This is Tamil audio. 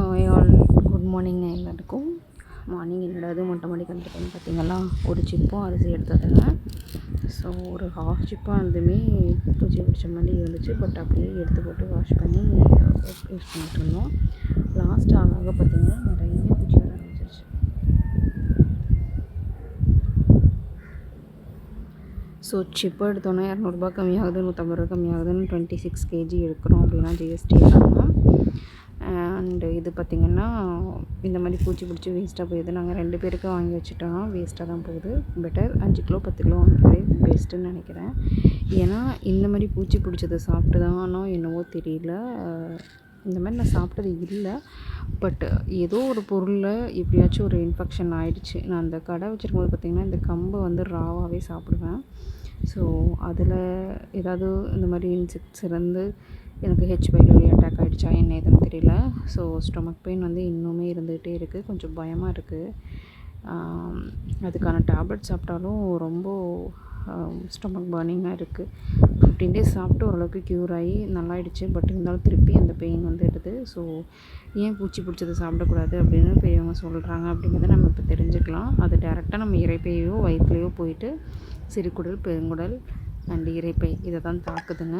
ஹாய் ஆல், குட் மார்னிங் எல்லாருக்கும். மார்னிங் என்னடாது மொட்டை மாடிக்கு வந்துருக்கேன்னு பார்த்தீங்களா, ஒரு சிப்பும் அரிசி எடுத்ததுங்க. ஸோ ஒரு ஹாஃப் சிப்பாக இருந்துமே பூச்சி பிடிச்ச மாதிரி இருந்துச்சு. பட் அப்படியே எடுத்து போட்டு வாஷ் பண்ணி யூஸ் பண்ணிட்டு இருந்தோம். லாஸ்ட் ஆக பார்த்தீங்கன்னா நிறைய பூச்சி வர ஆரம்பிச்சிருச்சு. ஸோ சிப்பை எடுத்தோன்னே இரநூறுபா கம்மியாகுது, 150 கம்மியாகுதுன்னு 26 kg எடுக்கிறோம் அப்படின்னா ஜிஎஸ்டி இல்லாமல். அண்டு இது பார்த்திங்கன்னா இந்த மாதிரி பூச்சி பிடிச்சி வேஸ்ட்டாக போயிடுது. நாங்கள் 2 பேருக்கு வாங்கி வச்சுட்டோம்னா வேஸ்ட்டாக தான் போகுது. பெட்டர் 5 கிலோ 10 கிலோ வாங்கிக்கிறதே பெஸ்ட்டுன்னு நினைக்கிறேன். ஏன்னா இந்த மாதிரி பூச்சி பிடிச்சதை சாப்பிட்டு தானோ என்னவோ தெரியல, இந்த மாதிரி நான் சாப்பிட்டது இல்லை. பட் ஏதோ ஒரு பொருளில் எப்படியாச்சும் ஒரு இன்ஃபெக்ஷன் ஆகிடுச்சு. நான் அந்த கடை வச்சுருக்கும்போது பார்த்திங்கன்னா இந்த கம்பை வந்து ராவாகவே சாப்பிடுவேன். ஸோ அதில் ஏதாவது இந்த மாதிரி இன்செக்ட்ஸ் இருந்து எனக்கு ஹெச்பைலரி அட்டாக் ஆகிடுச்சா என்ன ஏதுன்னு தெரியல. ஸோ ஸ்டொமக் பெயின் வந்து இன்னுமே இருந்துகிட்டே இருக்குது. கொஞ்சம் பயமாக இருக்குது. அதுக்கான டேப்லெட் சாப்பிட்டாலும் ரொம்ப ஸ்டொமக் பர்னிங்காக இருக்குது. 15 days சாப்பிட்டு ஓரளவுக்கு க்யூர் ஆகி நல்லாயிடுச்சு. பட் இருந்தாலும் திருப்பி அந்த பெயின் வந்துடுது. ஸோ ஏன் பூச்சி பிடிச்சதை சாப்பிடக்கூடாது அப்படின்னு பெரியவங்க சொல்கிறாங்க அப்படிங்கிறத நம்ம இப்போ தெரிஞ்சுக்கலாம். அது டேரெக்டாக நம்ம இரைப்பையோ வயிற்றுலையோ போயிட்டு சிறுகுடல், பெருங்குடல் அண்ட் இரைப்பை இதை தான் தாக்குதுங்க.